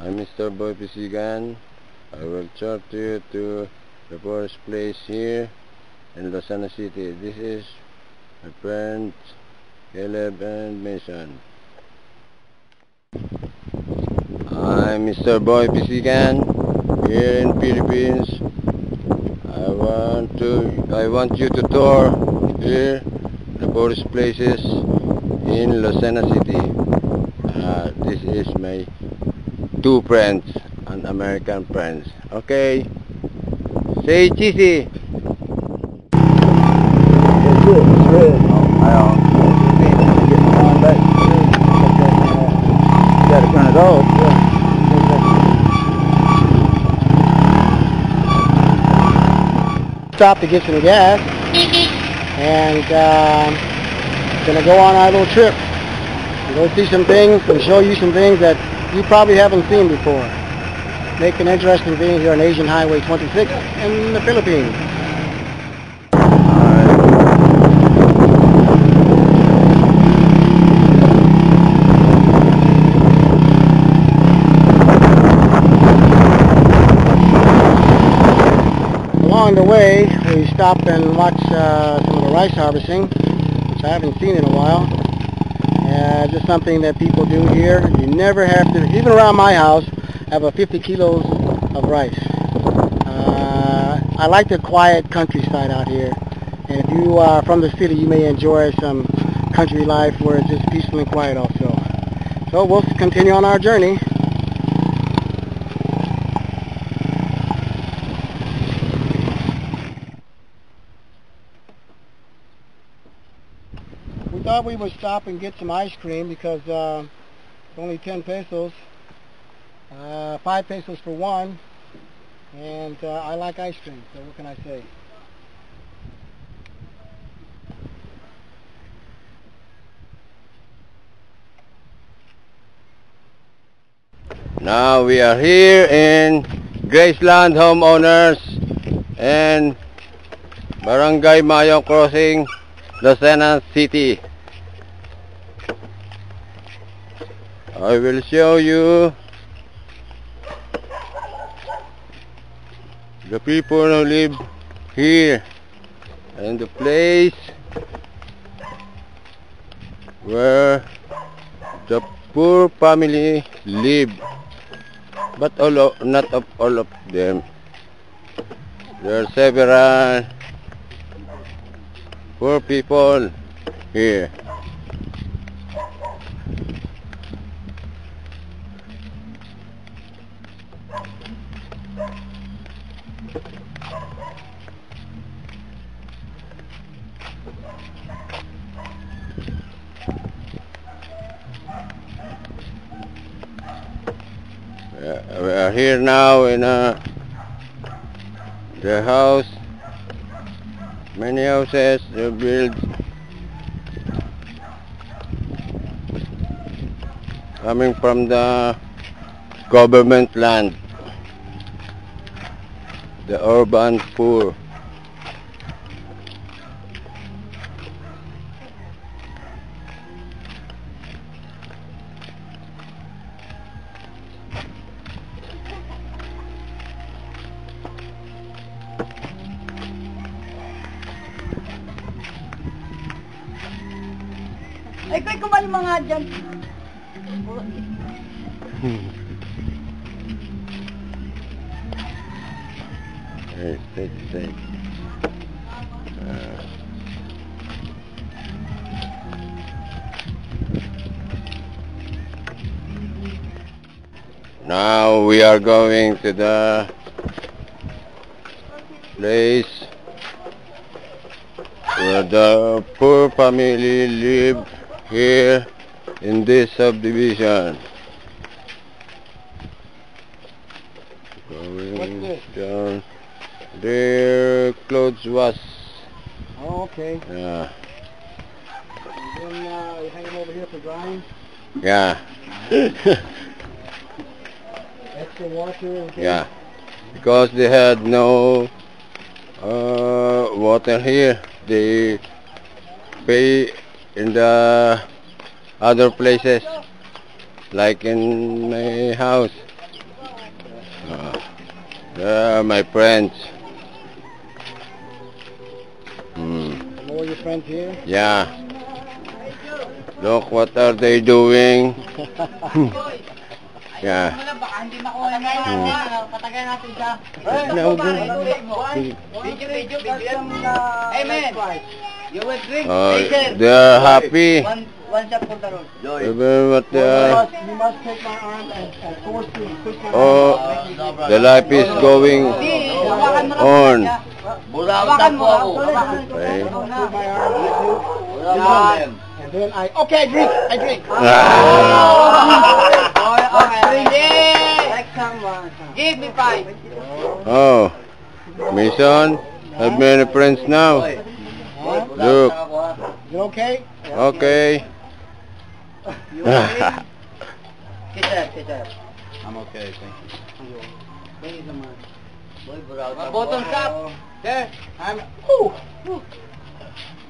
I'm Mr. Boy Pisigan. I will talk to you to the first place here in Los Angeles City. This is my friends Caleb and Mason. I'm Mr. Boy Pisigan here in Philippines. I want you to tour here the first places in Los Angeles City. This is my two friends, an American friends. Okay, say cheesy. It's good. Get on back. You gotta turn it off. Stop to get some gas, and gonna go on our little trip. Go see some things and show you some things that you probably haven't seen before. Make an interesting thing here on Asian Highway 26 in the Philippines. Along the way, we stop and watch some of the rice harvesting, which I haven't seen in a while. Just something that people do here. You never have to, even around my house, have a 50 kilos of rice. I like the quiet countryside out here. And if you are from the city, you may enjoy some country life where it's just peaceful and quiet also. So we'll continue on our journey. We thought we would stop and get some ice cream because it's only 10 pesos, 5 pesos for one, and I like ice cream, so what can I say? Now we are here in Graceland Homeowners and Barangay Mayo Crossing, Los Angeles City. I will show you the people who live here and the place where the poor family live, but not all of them. There are several poor people here. We are here now in the house. Many houses are built coming from the government land, the urban poor. Ay, kaya kumalma nga dyan. Now we are going to the place where the poor family live here in this subdivision. Going down. Their clothes wash. Oh, okay. Yeah. And then you hang them over here for drying. Yeah. Extra water. Okay. Yeah. Because they had no water here. They pay in the other places, like in my house. My friends. More of your friends here. Yeah. Look, what are they doing? Yeah. Baka hindi makuha patagay natin siya. Video. Hey man, you will drink. They're happy. One shot for the road. What You must take my arm and force me. Push my oh, the life is going on. Hawakan mo. Okay. my arm. And then okay, I drink. Give me 5. Oh, Mason, have many friends now. Look. Is it okay? Okay. I'm okay, thank you. Bottoms up. There.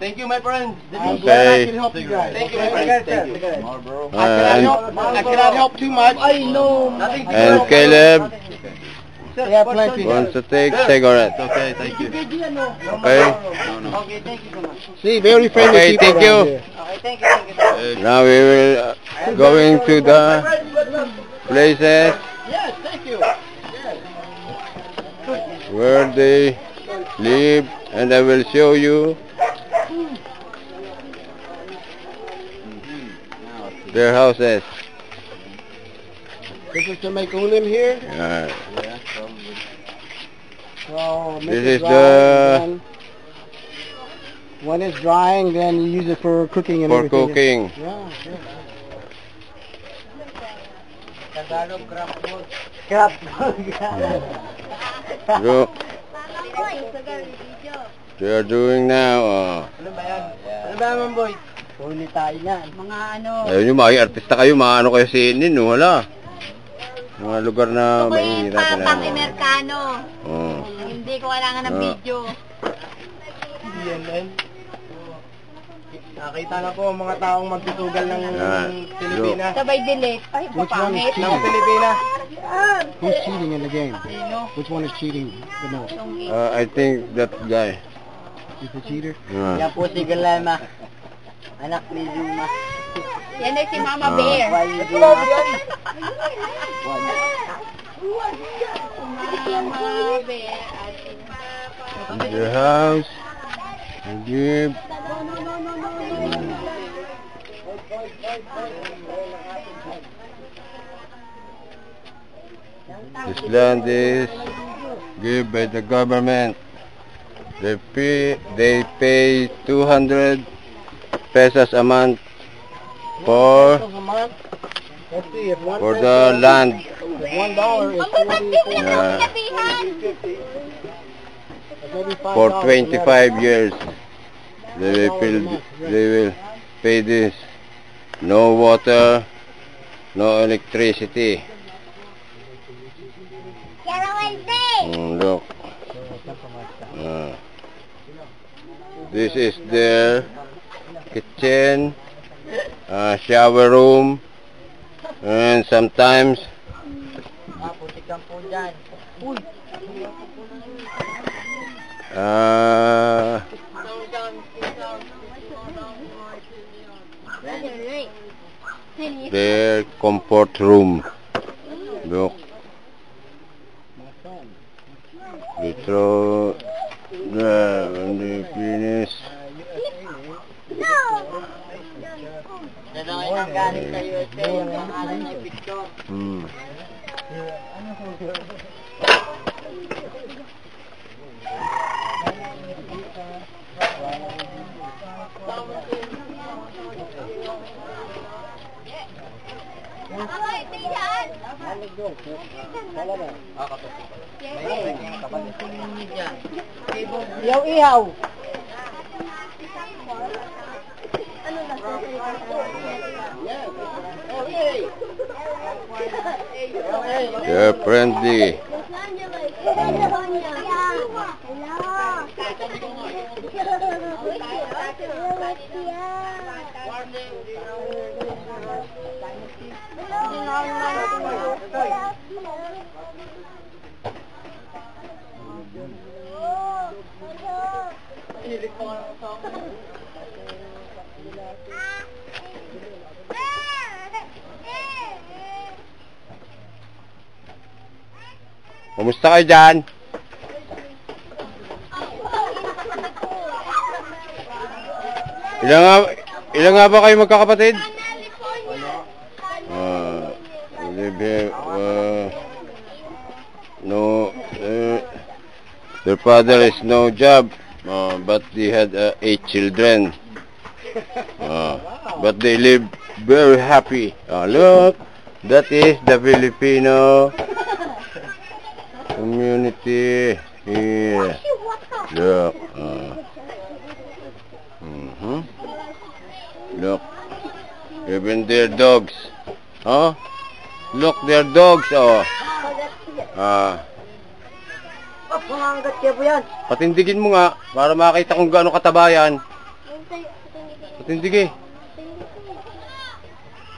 Thank you, my friend. I'm glad I Okay. can help you guys. Thank you, okay? my friend. Thank you. Marlboro. I cannot help too much. I know. And Caleb We have plenty. wants to take cigarette. Okay, thank you. Okay. No. Okay, thank you so much. See, very friendly Okay, people thank you. around here. Okay, thank you. Now we will going to the places Yes, thank you. where they live, and I will show you their houses. This is to make ulim here. Uh, So make This it is dry, the- and then when it's drying, then you use it for cooking and for everything. cooking. Yeah, yeah. Tagalog crap food. Look, they are doing now. Ano ba yan? Ano ba yan, boy? Huli tayo yan. Mga ano. Ayun yung mga artista kayo, maano kayo sinin, no? Wala. Mga lugar na mahihirap na. Pang-Amerikano. Oh. Hindi ko kailangan ng video. CNN. Nakita na po ang mga taong magtutugal ng Pilipinas. Sabay delete. Ay, Which one is papangit. cheating? Pilipinas. Who's cheating in the game? Which one is cheating the most? I think that guy. Is the cheater? Yan po si Galema. Anak ni Zuma. Yan ay si Mama Bear. Ito ba yan? Mama Bear. The house. Give. This land is given by the government. They pay 200 pesos a month for A month? Let's see, if one for peso the land. is $1 is For 25 years. They will pay this. No water, no electricity. Look. This is their kitchen, shower room, and sometimes their comfort room. Look. They throw there when they finish. Ihaw-ihaw. They're friendly. Kumusta kayo dyan? Ilan nga ba kayo magkakapatid? Live here, no, their father is no job, but they had 8 children. But they live very happy. Look, that is the Filipino community here. Look. Look. Even their dogs. Huh? Look, their dogs. Patindigin mo nga para makita kung gaano kataba yan. Patindigin.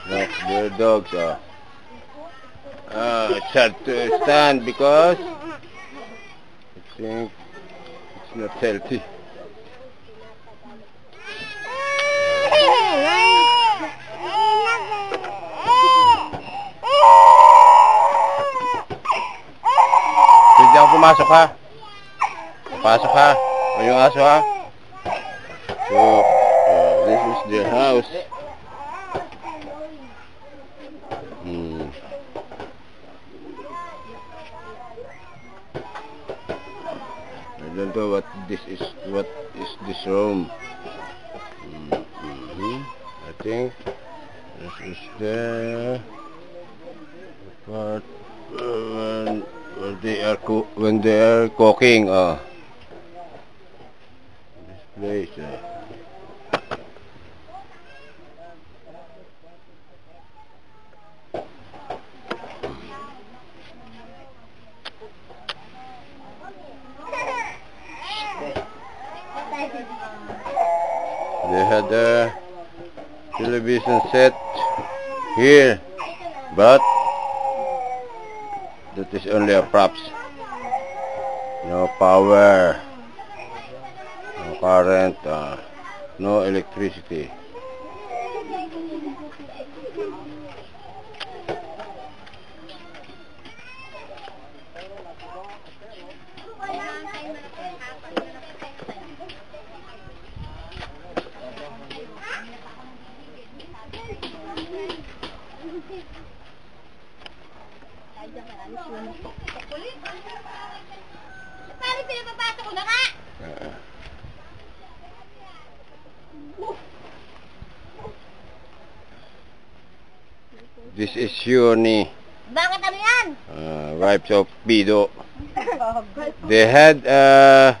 Look, their dogs. It's hard to stand because I think it's not healthy. Hindi ako pumasok ha. Pasok ha. O yung aso ha. So, this is their house. I don't know what is this room. I think this is the part when they are cooking. This place. They had a television set here, but that is only a props. No power, no current, no electricity. Pare, pinapapasok ko na nga! This is Yoni, Bakit ano yan? wife of Bido. They had 10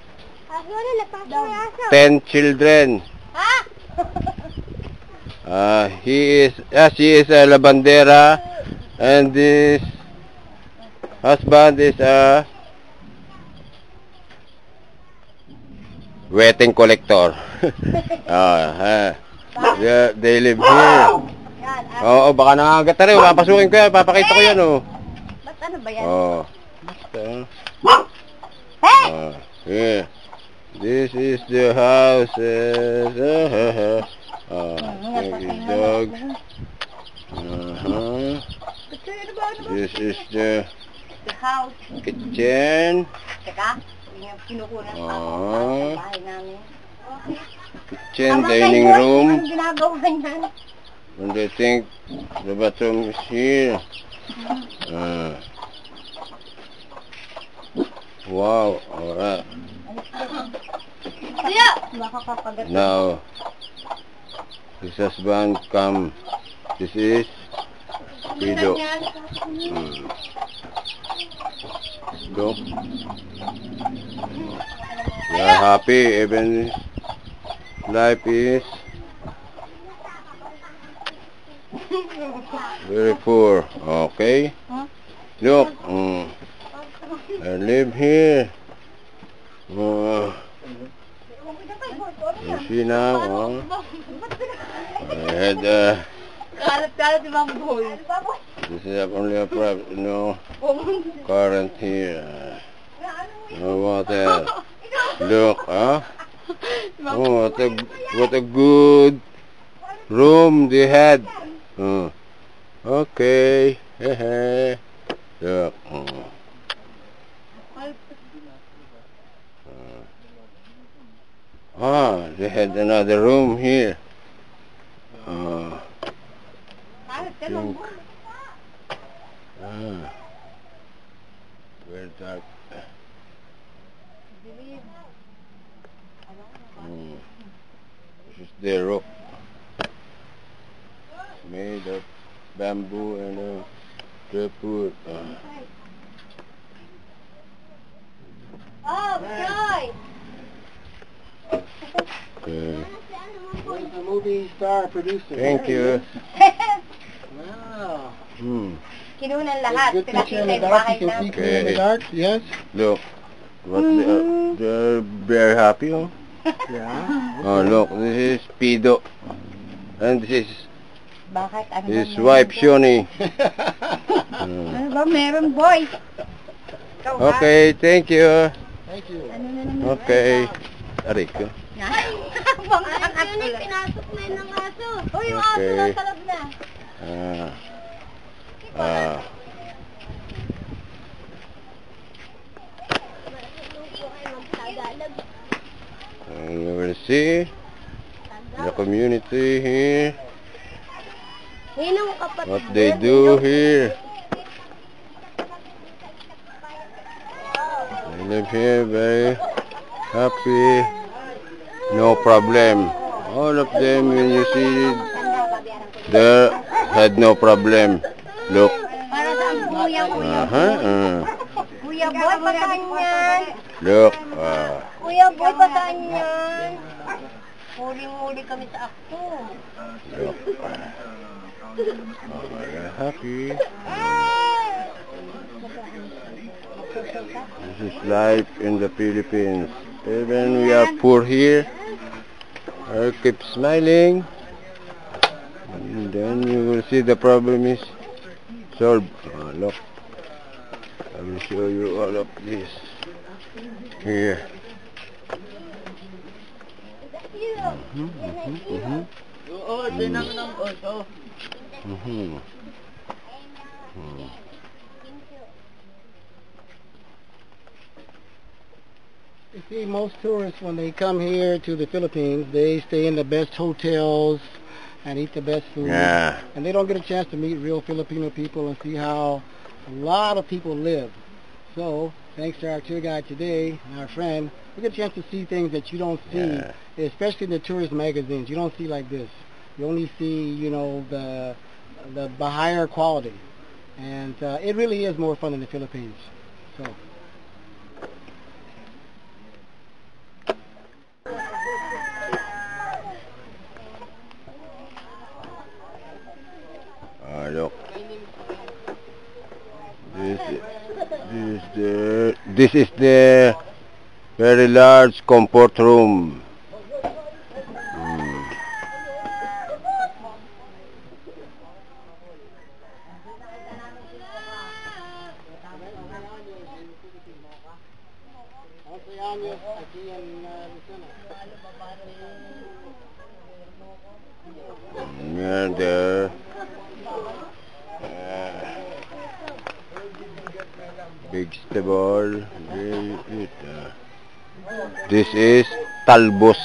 children. Ha? She is a labandera, and this husband is a wetting collector. They live here. Oo, baka nangagat na rin. Papasukin ko yan. Papakita ko yan, oh. Ba't ano ba yan? Here. This is the house. Dog. This is the house. kitchen. Teka, yung kinukunan pa ako sa bahay namin. Kitchen, dining room. Anong ginagawa niyan? And I think the bathroom is here. Wow, alright. Now, this husband come. This is Pido. Look. They are happy, even life is very poor. Okay. Look, I live here. You see now, I had this is only a problem, no current here, no water. Look, Oh, what a good room they had. Okay. Hehe. Look. They had another room here. Think. Very dark. This is their roof. It's made of bamboo and driftwood. Oh, Joy! Okay. Who's the movie star producer? Thank you. Wow. Kinunan lahat. Good picture in Pinakita the yung dark. bahay You can see namin. clear in the dark. Yes. Look. What they're very happy, oh. Yeah. Oh, look. This is Pido. And this is Bakit? Ano ba his meron wife, doon? Shoni. Ano ba meron, boy? Ikaw, ha? Okay, thank you. Thank you. Ano na naman? Okay. Aray ko. Bangkang aso lang. Pinasok na yun ng aso. O, yung aso Okay. nasa loob na. And we will see the community here, what they do here. They live here very happy, no problem. All of them, when you see they had no problem. Look. Para sa kuya, Kuya Boy, pasaan yan? Look. Kuya Boy, pasaan yan? Huling-huli kami sa akto. Look. They're happy. This is life in the Philippines. Even we are poor here, I keep smiling, and then you will see the problem is solved. Look, I will show you all of this here. You see, most tourists, when they come here to the Philippines, they stay in the best hotels and eat the best food. Yeah. And they don't get a chance to meet real Filipino people and see how a lot of people live. So, thanks to our tour guide today and our friend, we get a chance to see things that you don't see, especially in the tourist magazines. You don't see like this. You only see, you know, the higher quality. And it really is more fun in the Philippines. So. Look. This is the very large comfort room. And big stable. This is Talbos.